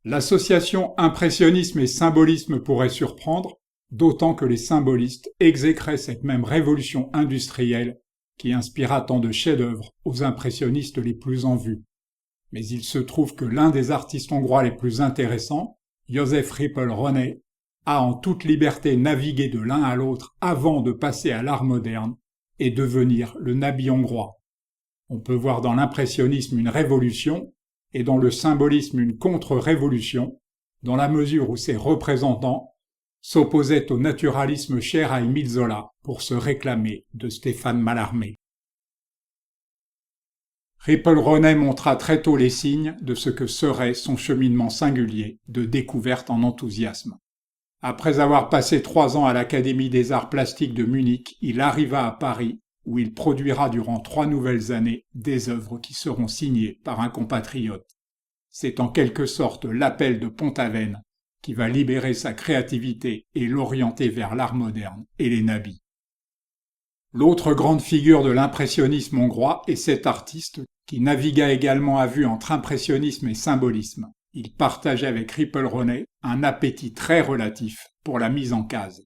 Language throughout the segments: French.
L'association impressionnisme et symbolisme pourrait surprendre, d'autant que les symbolistes exécraient cette même révolution industrielle qui inspira tant de chefs-d'œuvre aux impressionnistes les plus en vue. Mais il se trouve que l'un des artistes hongrois les plus intéressants, József Rippl-Rónai, a en toute liberté navigué de l'un à l'autre avant de passer à l'art moderne et devenir le Nabi hongrois. On peut voir dans l'impressionnisme une révolution et dans le symbolisme une contre-révolution, dans la mesure où ses représentants s'opposaient au naturalisme cher à Émile Zola pour se réclamer de Stéphane Mallarmé. Rippl-Rónai montra très tôt les signes de ce que serait son cheminement singulier de découverte en enthousiasme. Après avoir passé 3 ans à l'Académie des arts plastiques de Munich, il arriva à Paris, où il produira durant 3 nouvelles années des œuvres qui seront signées par un compatriote. C'est en quelque sorte l'appel de Pont-Aven qui va libérer sa créativité et l'orienter vers l'art moderne et les nabis. L'autre grande figure de l'impressionnisme hongrois est cet artiste qui navigua également à vue entre impressionnisme et symbolisme. Il partageait avec Rippl-Rónai un appétit très relatif pour la mise en case.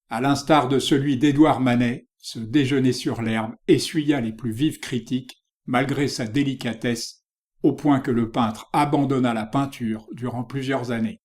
À l'instar de celui d'Édouard Manet, ce déjeuner sur l'herbe essuya les plus vives critiques malgré sa délicatesse, au point que le peintre abandonna la peinture durant plusieurs années.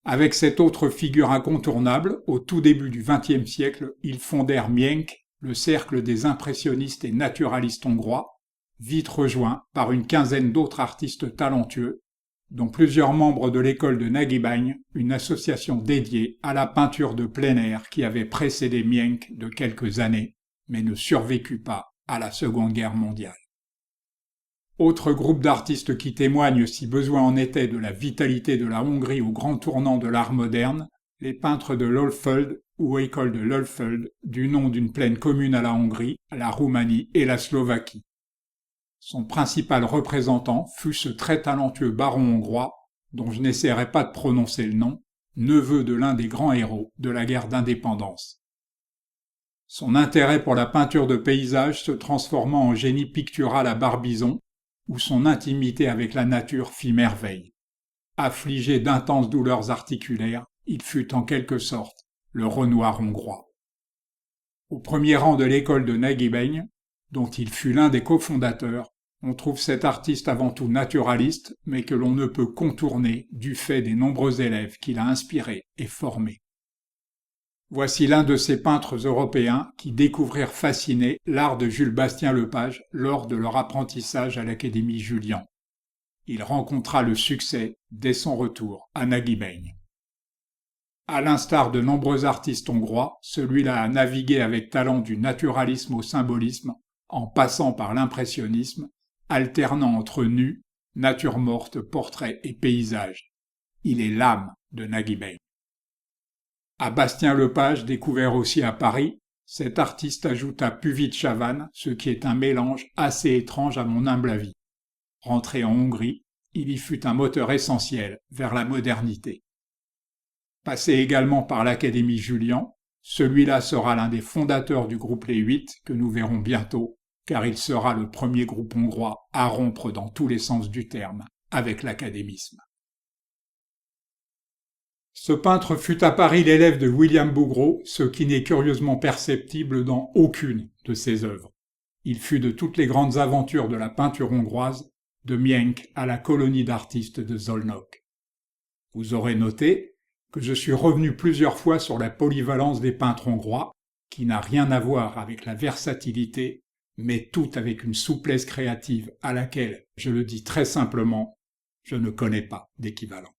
Avec cette autre figure incontournable, au tout début du XXe siècle, ils fondèrent Mienk, le cercle des impressionnistes et naturalistes hongrois, vite rejoint par une quinzaine d'autres artistes talentueux, dont plusieurs membres de l'école de Nagybány, une association dédiée à la peinture de plein air qui avait précédé Mienk de quelques années, mais ne survécut pas à la Seconde Guerre mondiale. Autre groupe d'artistes qui témoignent, si besoin en était, de la vitalité de la Hongrie au grand tournant de l'art moderne, les peintres de Lőföld ou école de Lőföld, du nom d'une plaine commune à la Hongrie, la Roumanie et la Slovaquie. Son principal représentant fut ce très talentueux baron hongrois, dont je n'essaierai pas de prononcer le nom, neveu de l'un des grands héros de la guerre d'indépendance. Son intérêt pour la peinture de paysage se transforma en génie pictural à Barbizon, où son intimité avec la nature fit merveille. Affligé d'intenses douleurs articulaires, il fut en quelque sorte le Renoir hongrois. Au premier rang de l'école de Nagybány, dont il fut l'un des cofondateurs, on trouve cet artiste avant tout naturaliste, mais que l'on ne peut contourner du fait des nombreux élèves qu'il a inspirés et formés. Voici l'un de ces peintres européens qui découvrirent fascinés l'art de Jules Bastien-Lepage lors de leur apprentissage à l'Académie Julian. Il rencontra le succès dès son retour à Nagybány. À l'instar de nombreux artistes hongrois, celui-là a navigué avec talent du naturalisme au symbolisme, en passant par l'impressionnisme, alternant entre nus, nature morte, portraits et paysages. Il est l'âme de Nagybány. À Bastien-Lepage, découvert aussi à Paris, cet artiste ajouta Puvis Chavannes, ce qui est un mélange assez étrange à mon humble avis. Rentré en Hongrie, il y fut un moteur essentiel vers la modernité. Passé également par l'Académie Julian, celui-là sera l'un des fondateurs du groupe Les 8 que nous verrons bientôt, car il sera le premier groupe hongrois à rompre dans tous les sens du terme avec l'académisme. Ce peintre fut à Paris l'élève de William Bouguereau, ce qui n'est curieusement perceptible dans aucune de ses œuvres. Il fut de toutes les grandes aventures de la peinture hongroise, de Mienk à la colonie d'artistes de Szolnok. Vous aurez noté que je suis revenu plusieurs fois sur la polyvalence des peintres hongrois, qui n'a rien à voir avec la versatilité, mais tout avec une souplesse créative à laquelle, je le dis très simplement, je ne connais pas d'équivalent.